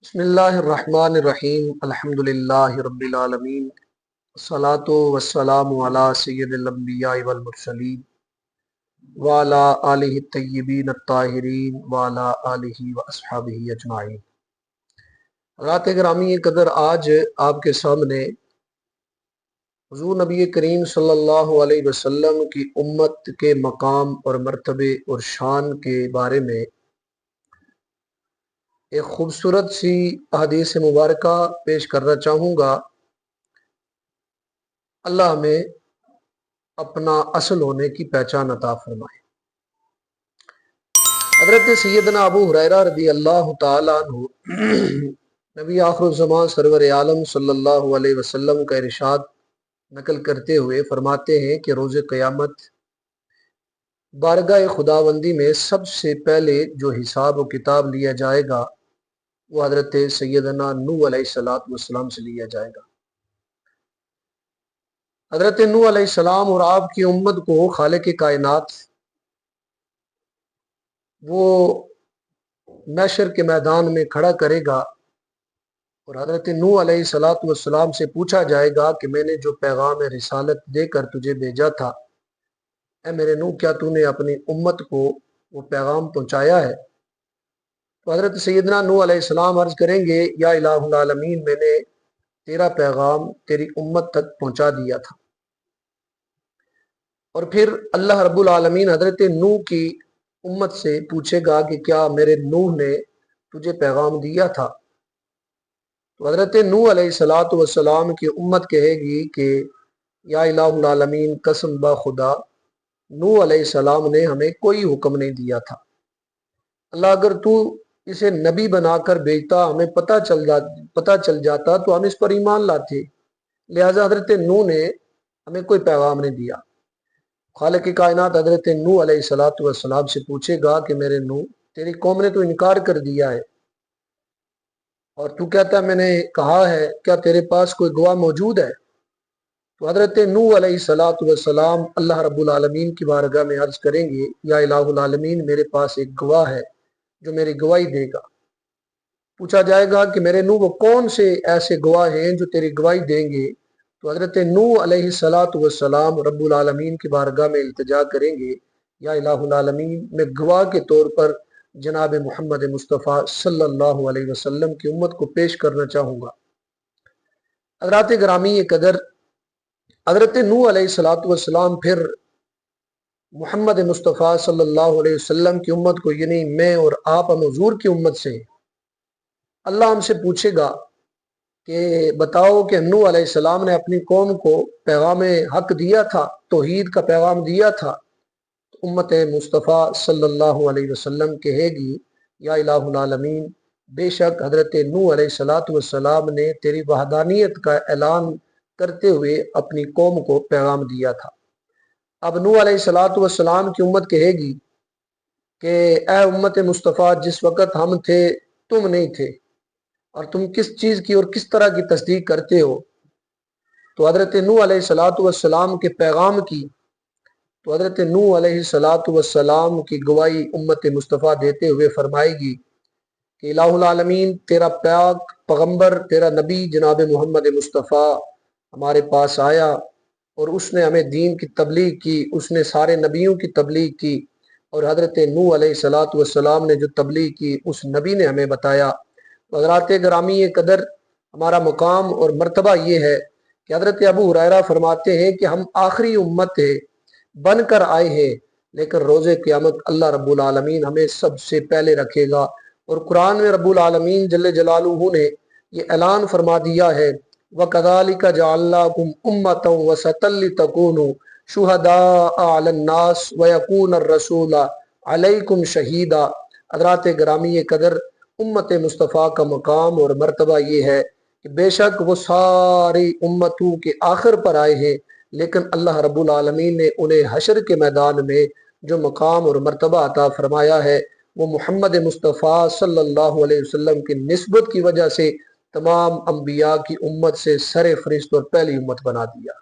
بسم اللہ الرحمن الرحیم الحمد للہ رب العالمین الصلاۃ والسلام علی سید الانبیاء والمرسلین وعلی آلہ الطیبین الطاہرین وعلی آلہ واصحابہ اجمعین۔ حضرات گرامی قدر، آج آپ کے سامنے حضور نبی کریم صلی اللہ علیہ وسلم کی امت کے مقام اور مرتبے اور شان کے بارے میں ایک خوبصورت سی احادیث مبارکہ پیش کرنا چاہوں گا۔ اللہ ہمیں اپنا اصل ہونے کی پہچان عطا فرمائے۔ حضرت سیدنا ابو ہریرہ رضی اللہ تعالیٰ عنہ نبی آخر الزمان سرور عالم صلی اللہ علیہ وسلم کا ارشاد نقل کرتے ہوئے فرماتے ہیں کہ روز قیامت بارگاہ خداوندی میں سب سے پہلے جو حساب و کتاب لیا جائے گا وہ حضرت سیدنا نوح علیہ السلام سے لیا جائے گا۔ حضرت نوح علیہ السلام اور آپ کی امت کو خالق کائنات وہ محشر کے میدان میں کھڑا کرے گا اور حضرت نوح علیہ السلام سے پوچھا جائے گا کہ میں نے جو پیغام رسالت دے کر تجھے بھیجا تھا، اے میرے نوح، کیا تو نے اپنی امت کو وہ پیغام پہنچایا ہے؟ تو حضرت سیدنا نوح علیہ السلام عرض کریں گے، یا الہ العالمین، میں نے تیرا پیغام تیری امت تک پہنچا دیا تھا۔ اور پھر اللہ رب العالمین حضرت نوح کی امت سے پوچھے گا کہ کیا میرے نوح نے تجھے پیغام دیا تھا؟ تو حضرت نوح علیہ السلام کی امت کہے گی کہ یا الہ العالمین، قسم با خدا، نوح علیہ السلام نے ہمیں کوئی حکم نہیں دیا تھا۔ اللہ اگر تو اسے نبی بنا کر بھیجتا، ہمیں پتہ چل جاتا تو ہم اس پر ایمان لاتے، لہٰذا حضرت نوح نے ہمیں کوئی پیغام نہیں دیا۔ خالق کائنات حضرت نوح علیہ السلام سے پوچھے گا کہ میرے نوح، تیری قوم نے تو انکار کر دیا ہے اور تو کہتا ہے میں نے کہا ہے، کیا تیرے پاس کوئی گواہ موجود ہے؟ تو حضرت نوح علیہ السلام اللہ رب العالمین کی بارگاہ میں عرض کریں گے، یا الہ العالمین، میرے پاس ایک گواہ ہے جو میری گواہی دے گا۔ پوچھا جائے گا کہ میرے نوح، وہ کون سے ایسے گواہ ہیں جو تیری گواہی دیں گے؟ تو حضرت نوح علیہ السلام رب العالمین کی بارگاہ میں التجا کریں گے، یا الہ العالمین، میں گواہ کے طور پر جناب محمد مصطفیٰ صلی اللہ علیہ وسلم کی امت کو پیش کرنا چاہوں گا۔ حضرات گرامی قدر، حضرت نوح علیہ السلام پھر محمد مصطفیٰ صلی اللہ علیہ وسلم کی امت کو، یعنی میں اور آپ ہم حضور کی امت سے، اللہ ہم سے پوچھے گا کہ بتاؤ کہ نوح علیہ السلام نے اپنی قوم کو پیغام حق دیا تھا، توحید کا پیغام دیا تھا؟ امت مصطفیٰ صلی اللہ علیہ وسلم کہے گی، یا الہ العالمین، بے شک حضرت نوح علیہ السلام نے تیری وحدانیت کا اعلان کرتے ہوئے اپنی قوم کو پیغام دیا تھا۔ اب نوح علیہ السلام کی امت کہے گی کہ اے امت مصطفیٰ، جس وقت ہم تھے تم نہیں تھے، اور تم کس چیز کی اور کس طرح کی تصدیق کرتے ہو؟ تو حضرت نوح علیہ السلام کے پیغام کی، تو حضرت نوح علیہ السلام کی گواہی امت مصطفیٰ دیتے ہوئے فرمائے گی کہ الہ العالمین، تیرا پاک پیغمبر، تیرا نبی جناب محمد مصطفیٰ ہمارے پاس آیا اور اس نے ہمیں دین کی تبلیغ کی، اس نے سارے نبیوں کی تبلیغ کی، اور حضرت نوح علیہ السلام نے جو تبلیغ کی اس نبی نے ہمیں بتایا۔ حضرات گرامی قدر، ہمارا مقام اور مرتبہ یہ ہے کہ حضرت ابو ہریرہ فرماتے ہیں کہ ہم آخری امت بن کر آئے ہیں، لیکن روز قیامت اللہ رب العالمین ہمیں سب سے پہلے رکھے گا۔ اور قرآن میں رب العالمین جل جلالہ نے یہ اعلان فرما دیا ہے، وَكَذَلِكَ جَعَلْنَاكُمْ أُمَّةً وَسَطًا لِتَكُونُوا شُهَدَاءَ عَلَى النَّاسِ وَيَكُونَ الرَّسُولُ عَلَيْكُمْ شَهِيدًا۔ حضرات گرامی قدر، امت مصطفیٰ کا مقام اور مرتبہ یہ ہے کہ بے شک وہ ساری امتوں کے آخر پر آئے ہیں، لیکن اللہ رب العالمین نے انہیں حشر کے میدان میں جو مقام اور مرتبہ عطا فرمایا ہے وہ محمد مصطفیٰ صلی اللہ علیہ وسلم کی نسبت کی وجہ سے تمام انبیاء کی امت سے سر فہرست اور پہلی امت بنا دیا۔